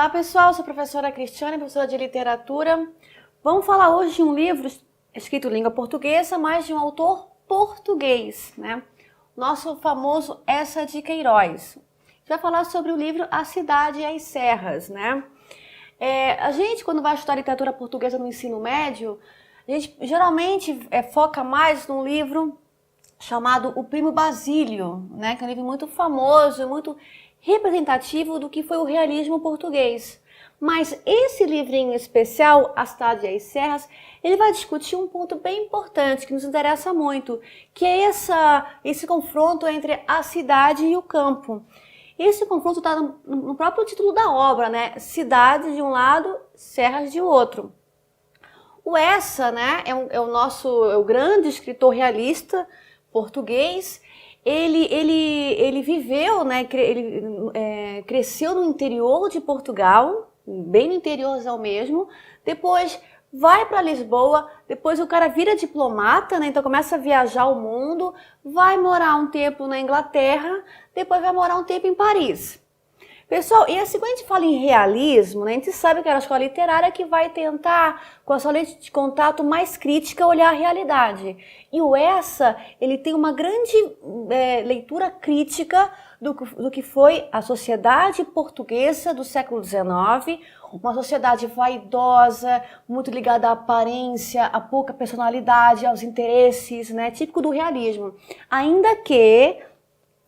Olá pessoal, sou a professora Cristiane, professora de literatura. Vamos falar hoje de um livro escrito em língua portuguesa, mas de um autor português, né? Nosso famoso Eça de Queiroz. A gente vai falar sobre o livro A Cidade e as Serras, né? A gente, quando vai estudar literatura portuguesa no ensino médio, a gente geralmente foca mais num livro chamado O Primo Basílio, né? Que é um livro muito famoso, muito representativo do que foi o realismo português. Mas esse livrinho especial, A Cidade e as Serras, ele vai discutir um ponto bem importante, que nos interessa muito, que é esse confronto entre a cidade e o campo. Esse confronto está no próprio título da obra, né? Cidade de um lado, serras de outro. O Eça, né, é o grande escritor realista português. Ele viveu, né, ele cresceu no interior de Portugal, bem no interiorzão mesmo, depois vai para Lisboa, depois o cara vira diplomata, né, então começa a viajar o mundo, vai morar um tempo na Inglaterra, depois vai morar um tempo em Paris. Pessoal, e assim, quando a gente fala em realismo, né, a gente sabe que é a escola literária que vai tentar, com a sua lente de contato mais crítica, olhar a realidade. E o Eça, ele tem uma grande leitura crítica do que foi a sociedade portuguesa do século XIX, uma sociedade vaidosa, muito ligada à aparência, à pouca personalidade, aos interesses, né, típico do realismo. Ainda que,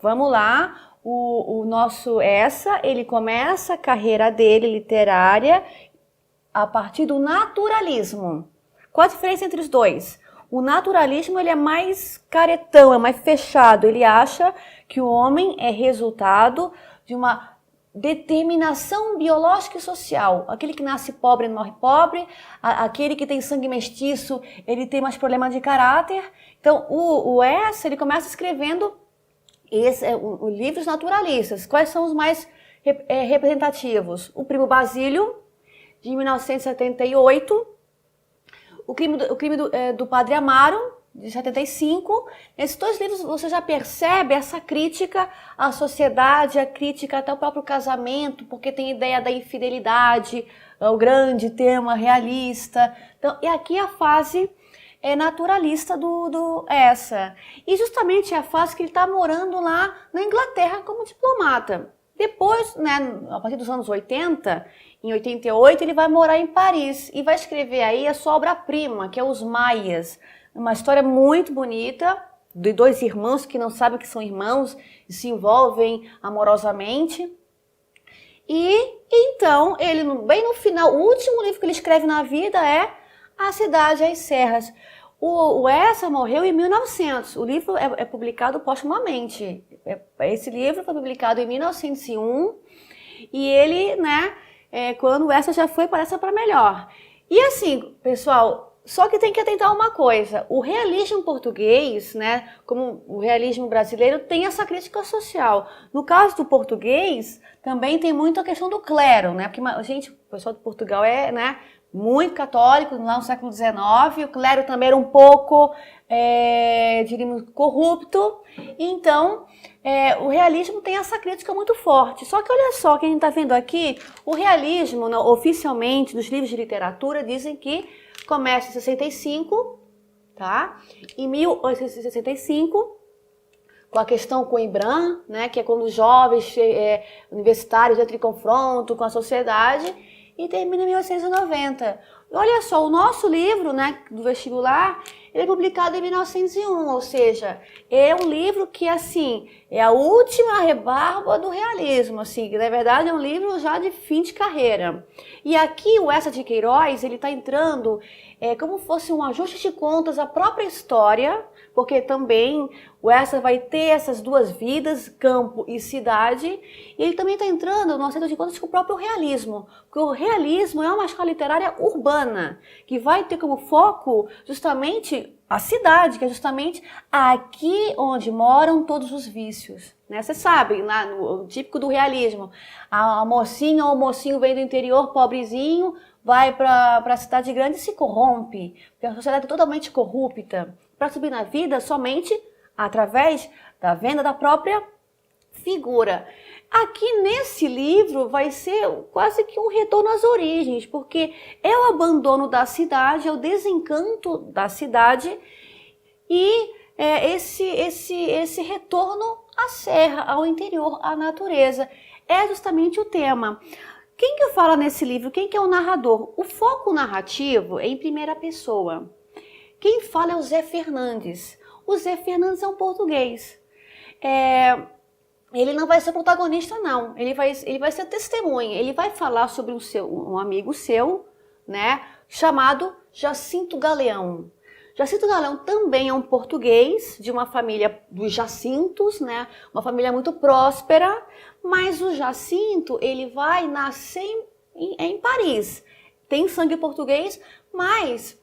vamos lá, o nosso Eça, ele começa a carreira dele literária a partir do naturalismo. Qual a diferença entre os dois? O naturalismo ele é mais caretão, é mais fechado. Ele acha que o homem é resultado de uma determinação biológica e social. Aquele que nasce pobre morre pobre, aquele que tem sangue mestiço, ele tem mais problema de caráter. Então, o Eça, ele começa escrevendo livros naturalistas. Quais são os mais representativos? O Primo Basílio, de 1978, O Crime do Padre Amaro, de 75. Nesses dois livros você já percebe essa crítica à sociedade, a crítica até ao próprio casamento, porque tem a ideia da infidelidade, o grande tema realista. Então, e aqui a fase naturalista do Eça. E justamente é a fase que ele está morando lá na Inglaterra como diplomata. Depois, né, a partir dos anos 80, em 88, ele vai morar em Paris e vai escrever aí a sua obra-prima, que é Os Maias. Uma história muito bonita, de dois irmãos que não sabem que são irmãos e se envolvem amorosamente. E então, ele, bem no final, o último livro que ele escreve na vida é A Cidade e as Serras. O Eça morreu em 1900. O livro é publicado postumamente. Esse livro foi publicado em 1901 e ele, né, quando o Eça já foi, parece para melhor. E assim, pessoal, só que tem que atentar uma coisa. O realismo português, né, como o realismo brasileiro, tem essa crítica social. No caso do português, também tem muito a questão do clero, né, porque, gente, o pessoal de Portugal né, muito católico, lá no século XIX, o clero também era um pouco, diríamos, corrupto. Então, o realismo tem essa crítica muito forte. Só que olha só, que a gente está vendo aqui, o realismo, oficialmente, nos livros de literatura, dizem que começa em 65, tá? Em 1865, com a questão Coimbra, né, que é quando os jovens universitários entram em confronto com a sociedade, e termina em 1890. Olha só, o nosso livro, né, do vestibular, ele é publicado em 1901, ou seja, é um livro que, assim, é a última rebarba do realismo, assim, que na verdade é um livro já de fim de carreira. E aqui o Eça de Queiroz, ele está entrando como fosse um ajuste de contas à própria história, porque também o Eça vai ter essas duas vidas, campo e cidade, e ele também está entrando no acerto de contas com o próprio realismo, porque o realismo é uma escola literária urbana, que vai ter como foco justamente a cidade, que é justamente aqui onde moram todos os vícios. Né? Você sabe, no típico do realismo, a mocinha ou o mocinho vem do interior, pobrezinho, vai para a cidade grande e se corrompe, porque a sociedade é totalmente corrupta. Para subir na vida somente através da venda da própria figura. Aqui nesse livro vai ser quase que um retorno às origens, porque é o abandono da cidade, é o desencanto da cidade e esse retorno à serra, ao interior, à natureza. É justamente o tema. Quem que fala nesse livro? Quem que é o narrador? O foco narrativo é em primeira pessoa. Quem fala é o Zé Fernandes. O Zé Fernandes é um português. Ele não vai ser protagonista, não. Ele vai ser testemunha. Ele vai falar sobre um amigo seu, né, chamado Jacinto Galeão. Jacinto Galeão também é um português de uma família dos Jacintos, né, uma família muito próspera, mas o Jacinto, ele vai nascer em Paris. Tem sangue português, mas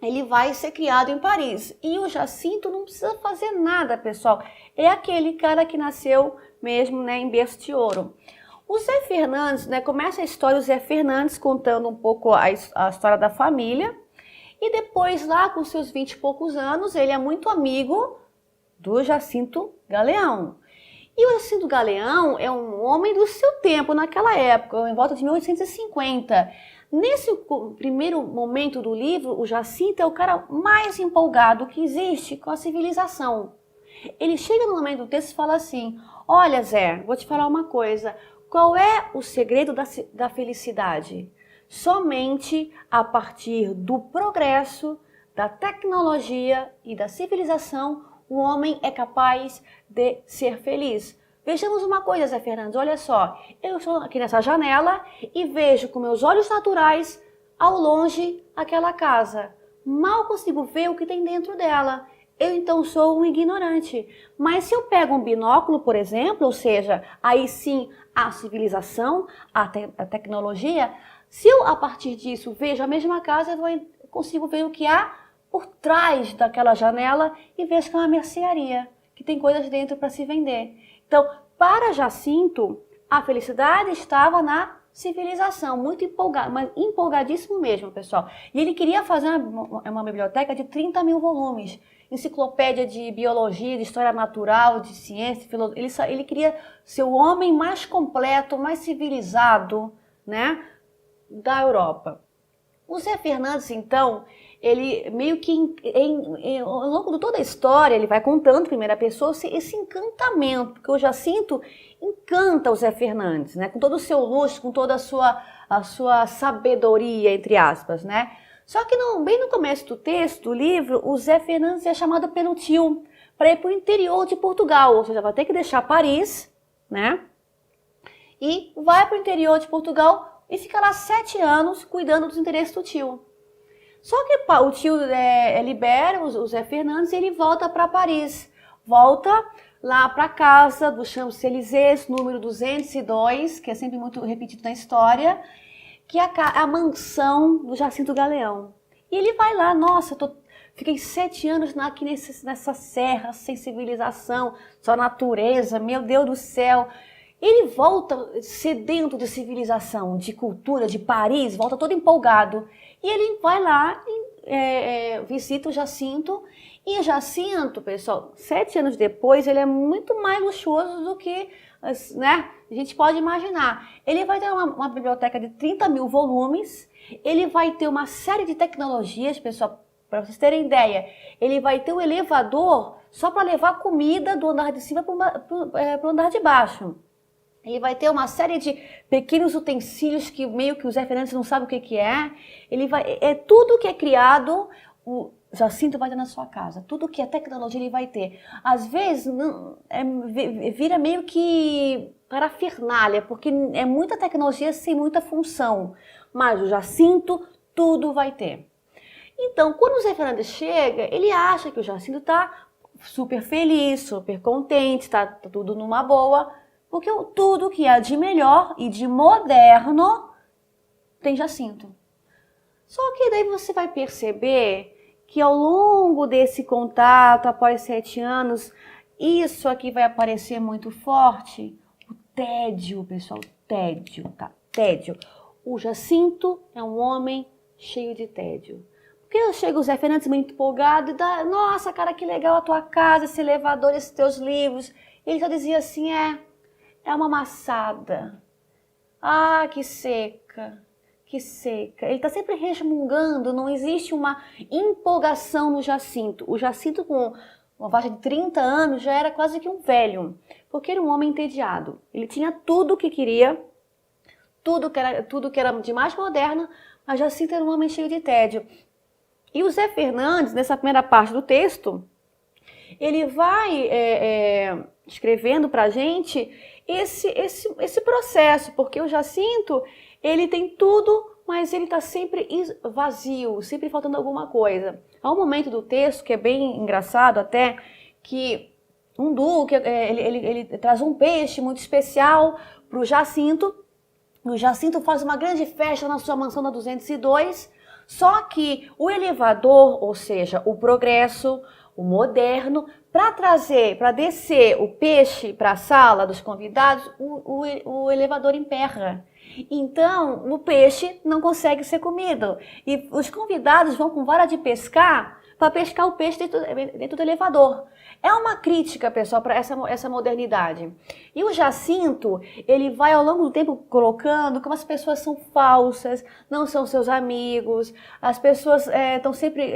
ele vai ser criado em Paris. E o Jacinto não precisa fazer nada, pessoal. É aquele cara que nasceu mesmo, né, em berço de ouro. O Zé Fernandes, né, começa a história, o Zé Fernandes contando um pouco a história da família. E depois, lá com seus 20 e poucos anos, ele é muito amigo do Jacinto Galeão. E o Jacinto Galeão é um homem do seu tempo, naquela época, em volta de 1850. Nesse primeiro momento do livro, o Jacinto é o cara mais empolgado que existe com a civilização. Ele chega no momento do texto e fala assim: olha, Zé, vou te falar uma coisa. Qual é o segredo da felicidade? Somente a partir do progresso, da tecnologia e da civilização, o homem é capaz de ser feliz. Vejamos uma coisa, Zé Fernandes, olha só. Eu estou aqui nessa janela e vejo com meus olhos naturais, ao longe, aquela casa. Mal consigo ver o que tem dentro dela. Eu então sou um ignorante. Mas se eu pego um binóculo, por exemplo, ou seja, aí sim a civilização, a tecnologia, se eu a partir disso vejo a mesma casa, eu consigo ver o que há por trás daquela janela e vejo que é uma mercearia, que tem coisas dentro para se vender. Então, para Jacinto, a felicidade estava na civilização, muito empolgado, mas empolgadíssimo mesmo, pessoal. E ele queria fazer uma biblioteca de 30 mil volumes, enciclopédia de biologia, de história natural, de ciência, filosofia. Ele queria ser o homem mais completo, mais civilizado, né, da Europa. O Zé Fernandes, então, ele meio que, ao longo de toda a história, ele vai contando em primeira pessoa esse encantamento, porque o Jacinto encanta o Zé Fernandes, né? Com todo o seu luxo, com toda a sua sabedoria, entre aspas, né? Só que bem no começo do texto, do livro, o Zé Fernandes é chamado pelo tio para ir para o interior de Portugal, ou seja, vai ter que deixar Paris, né? E vai para o interior de Portugal e fica lá 7 anos cuidando dos interesses do tio. Só que o tio libera o Zé Fernandes e ele volta para Paris. Volta lá para a casa do Champs-Élysées, número 202, que é sempre muito repetido na história, que é a mansão do Jacinto Galeão. E ele vai lá, nossa, fiquei 7 anos aqui nessa serra, sem civilização, só natureza, meu Deus do céu. Ele volta sedento de civilização, de cultura, de Paris, volta todo empolgado. E ele vai lá e visita o Jacinto. E o Jacinto, pessoal, 7 anos depois, ele é muito mais luxuoso do que, né, a gente pode imaginar. Ele vai ter uma biblioteca de 30 mil volumes. Ele vai ter uma série de tecnologias, pessoal, para vocês terem ideia. Ele vai ter um elevador só para levar comida do andar de cima para o andar de baixo. Ele vai ter uma série de pequenos utensílios que meio que o Zé Fernandes não sabe o que é. Tudo que é criado, o Jacinto vai ter na sua casa. Tudo que é tecnologia ele vai ter. Às vezes vira meio que parafernália, porque é muita tecnologia sem muita função. Mas o Jacinto tudo vai ter. Então, quando o Zé Fernandes chega, ele acha que o Jacinto está super feliz, super contente, está tudo numa boa. Porque tudo que há de melhor e de moderno tem Jacinto. Só que daí você vai perceber que ao longo desse contato, após 7 anos, isso aqui vai aparecer muito forte. O tédio, pessoal, tédio, tá? Tédio. O Jacinto é um homem cheio de tédio. Porque chega o Zé Fernandes muito empolgado e dá, nossa, cara, que legal a tua casa, esse elevador, esses teus livros. E ele só dizia assim, é uma maçada. Ah, que seca, que seca. Ele está sempre resmungando, não existe uma empolgação no Jacinto. O Jacinto, com uma faixa de 30 anos, já era quase que um velho, porque era um homem entediado. Ele tinha tudo o que queria, tudo que era de mais moderno, mas Jacinto era um homem cheio de tédio. E o Zé Fernandes, nessa primeira parte do texto, ele vai escrevendo para a gente esse processo, porque o Jacinto, ele tem tudo, mas ele está sempre vazio, sempre faltando alguma coisa. Há um momento do texto que é bem engraçado até, que um duque, ele traz um peixe muito especial para o Jacinto. O Jacinto faz uma grande festa na sua mansão na 202, só que o elevador, ou seja, o progresso, o moderno, para descer o peixe para a sala dos convidados, o elevador emperra. Então, o peixe não consegue ser comido. E os convidados vão com vara de pescar para pescar o peixe dentro do elevador. É uma crítica, pessoal, para essa modernidade. E o Jacinto, ele vai ao longo do tempo colocando como as pessoas são falsas, não são seus amigos, as pessoas estão sempre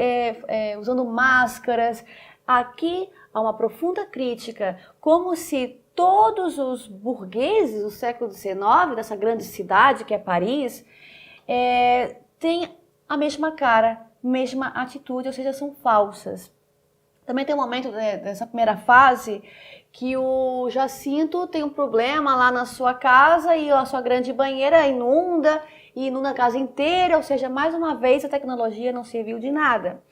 usando máscaras. Aqui há uma profunda crítica, como se todos os burgueses do século XIX, dessa grande cidade que é Paris, têm a mesma cara, mesma atitude, ou seja, são falsas. Também tem um momento dessa primeira fase que o Jacinto tem um problema lá na sua casa e a sua grande banheira inunda a casa inteira, ou seja, mais uma vez a tecnologia não serviu de nada.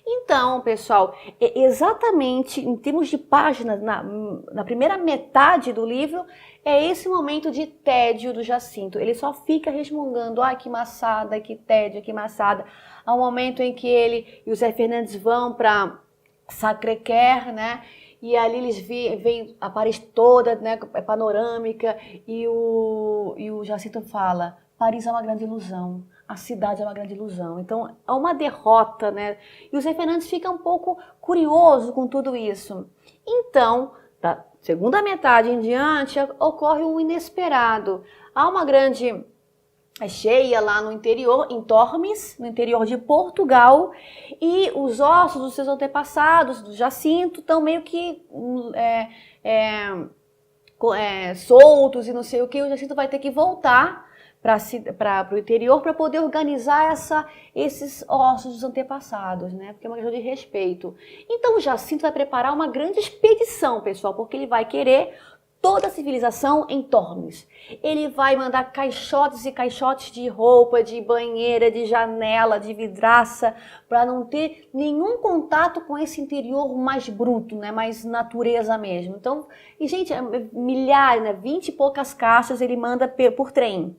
Então, pessoal, exatamente em termos de páginas, na primeira metade do livro, é esse momento de tédio do Jacinto. Ele só fica resmungando, ai, que maçada, que tédio, que maçada. Há um momento em que ele e o Zé Fernandes vão para Sacré-Cœur, né? E ali eles veem a Paris toda, né, panorâmica, e o Jacinto fala, Paris é uma grande ilusão, a cidade é uma grande ilusão. Então, é uma derrota, né? E o Zé Fernandes fica um pouco curioso com tudo isso. Então, da segunda metade em diante, ocorre um inesperado. Há uma grande cheia lá no interior, em Tormes, no interior de Portugal, e os ossos dos seus antepassados, do Jacinto, estão meio que soltos e não sei o que. O Jacinto vai ter que voltar para o interior para poder organizar esses ossos dos antepassados, né? Porque é uma questão de respeito. Então o Jacinto vai preparar uma grande expedição, pessoal, porque ele vai querer toda a civilização em Tormes. Ele vai mandar caixotes e caixotes de roupa, de banheira, de janela, de vidraça, para não ter nenhum contato com esse interior mais bruto, né? Mais natureza mesmo. Então, e gente, milhares, né? 20 e poucas caixas ele manda por trem,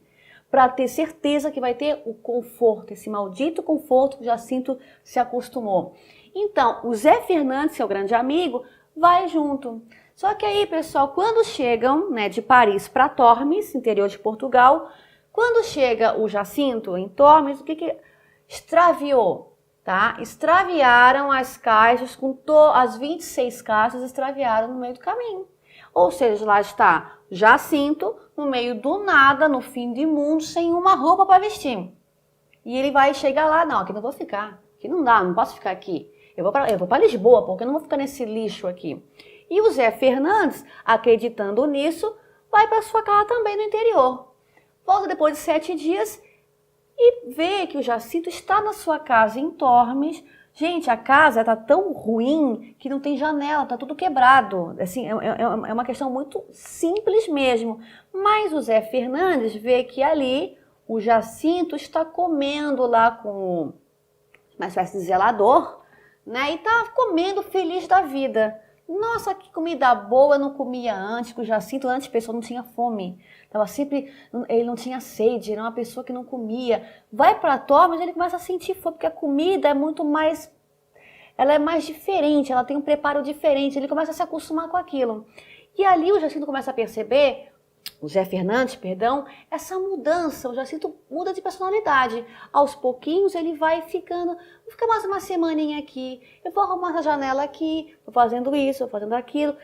para ter certeza que vai ter o conforto, esse maldito conforto que o Jacinto se acostumou. Então, o Zé Fernandes, seu grande amigo, vai junto. Só que aí, pessoal, quando chegam, né, de Paris para Tormes, interior de Portugal, quando chega o Jacinto em Tormes, o que extraviou? Tá? Extraviaram as caixas, as 26 caixas extraviaram no meio do caminho. Ou seja, lá está Jacinto no meio do nada, no fim do mundo, sem uma roupa para vestir. E ele vai chegar lá, não, aqui não vou ficar, aqui não dá, não posso ficar aqui. Eu vou para Lisboa, porque eu não vou ficar nesse lixo aqui. E o Zé Fernandes, acreditando nisso, vai para sua casa também no interior. Volta depois de 7 dias e vê que o Jacinto está na sua casa em Tormes. Gente, a casa está tão ruim que não tem janela, está tudo quebrado. Assim, é uma questão muito simples mesmo. Mas o Zé Fernandes vê que ali o Jacinto está comendo lá com uma espécie de zelador, né? E está comendo feliz da vida. Nossa, que comida boa, eu não comia antes, que o Jacinto antes, pessoa, não tinha fome. Ele não tinha sede, era uma pessoa que não comia. Vai para Tormes, ele começa a sentir fome, porque a comida é muito mais, ela é mais diferente, ela tem um preparo diferente, ele começa a se acostumar com aquilo. E ali o Jacinto começa a perceber, o Zé Fernandes, perdão, essa mudança, o Jacinto muda de personalidade. Aos pouquinhos ele vai ficando, vou ficar mais uma semaninha aqui, eu vou arrumar essa janela aqui, vou fazendo isso, vou fazendo aquilo.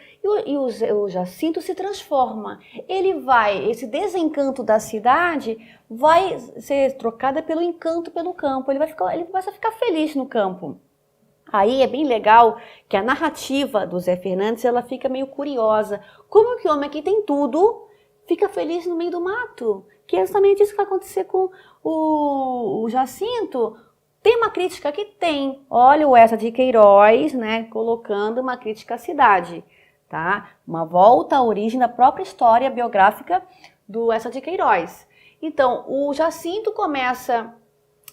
O Jacinto se transforma. Esse desencanto da cidade vai ser trocada pelo encanto pelo campo. Ele começa a ficar feliz no campo. Aí é bem legal que a narrativa do Zé Fernandes, ela fica meio curiosa. Como que o homem aqui tem tudo fica feliz no meio do mato? Que é justamente isso que vai acontecer com o Jacinto. Tem uma crítica aqui? Tem. Olha o Eça de Queiroz, né, colocando uma crítica à cidade, tá? Uma volta à origem da própria história biográfica do Eça de Queiroz. Então, o Jacinto começa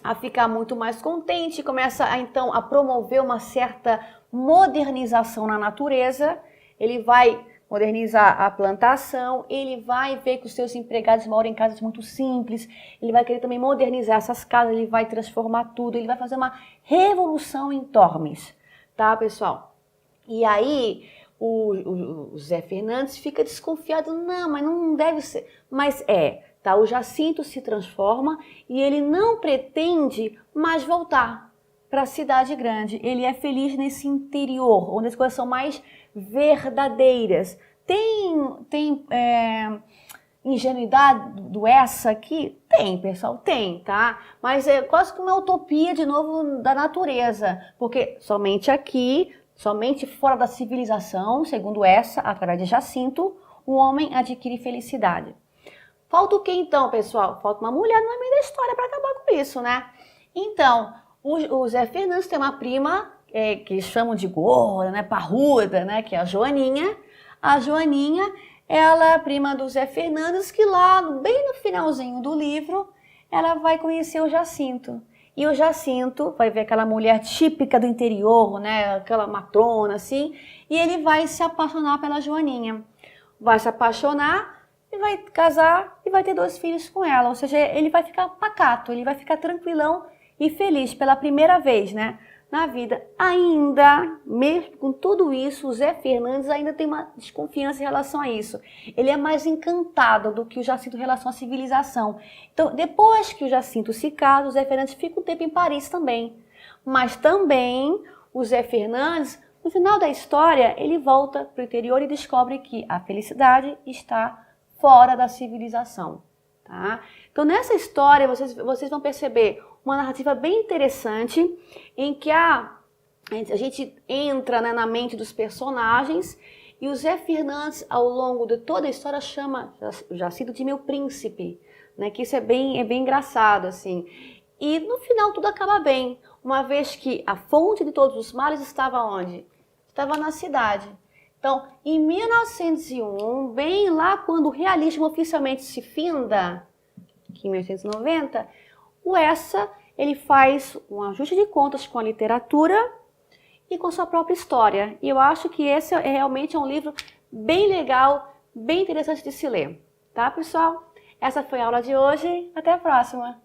a ficar muito mais contente, começa então a promover uma certa modernização na natureza. Ele vai modernizar a plantação, ele vai ver que os seus empregados moram em casas muito simples, ele vai querer também modernizar essas casas, ele vai transformar tudo, ele vai fazer uma revolução em Tormes, tá, pessoal? E aí o Zé Fernandes fica desconfiado, não, mas não deve ser, mas tá, o Jacinto se transforma e ele não pretende mais voltar para a cidade grande. Ele é feliz nesse interior, onde as coisas são mais verdadeiras. Tem ingenuidade do essa aqui? Tem, pessoal, tem, tá? Mas é quase que uma utopia, de novo, da natureza. Porque somente aqui, somente fora da civilização, segundo essa, através de Jacinto, o homem adquire felicidade. Falta o que então, pessoal? Falta uma mulher no meio da história para acabar com isso, né? Então, o Zé Fernandes tem uma prima que eles chamam de gorda, né, parruda, né, que é a Joaninha. A Joaninha, ela é prima do Zé Fernandes, que lá, bem no finalzinho do livro, ela vai conhecer o Jacinto. E o Jacinto vai ver aquela mulher típica do interior, né, aquela matrona assim, e ele vai se apaixonar pela Joaninha. Vai se apaixonar e vai casar e vai ter 2 filhos com ela. Ou seja, ele vai ficar pacato, ele vai ficar tranquilão e feliz pela primeira vez, né, na vida. Ainda, mesmo com tudo isso, o Zé Fernandes ainda tem uma desconfiança em relação a isso. Ele é mais encantado do que o Jacinto em relação à civilização. Então, depois que o Jacinto se casa, o Zé Fernandes fica um tempo em Paris também. Mas também o Zé Fernandes, no final da história, ele volta para o interior e descobre que a felicidade está fora da civilização, tá? Então, nessa história, vocês vão perceber uma narrativa bem interessante, em que a gente entra, né, na mente dos personagens, e o Zé Fernandes, ao longo de toda a história, chama o Jacinto de meu príncipe, né, que isso é bem engraçado, assim. E no final tudo acaba bem, uma vez que a fonte de todos os males estava onde? Estava na cidade. Então, em 1901, bem lá quando o realismo oficialmente se finda, aqui em 1890, o Eça, ele faz um ajuste de contas com a literatura e com sua própria história. E eu acho que esse realmente é um livro bem legal, bem interessante de se ler. Tá, pessoal? Essa foi a aula de hoje. Até a próxima!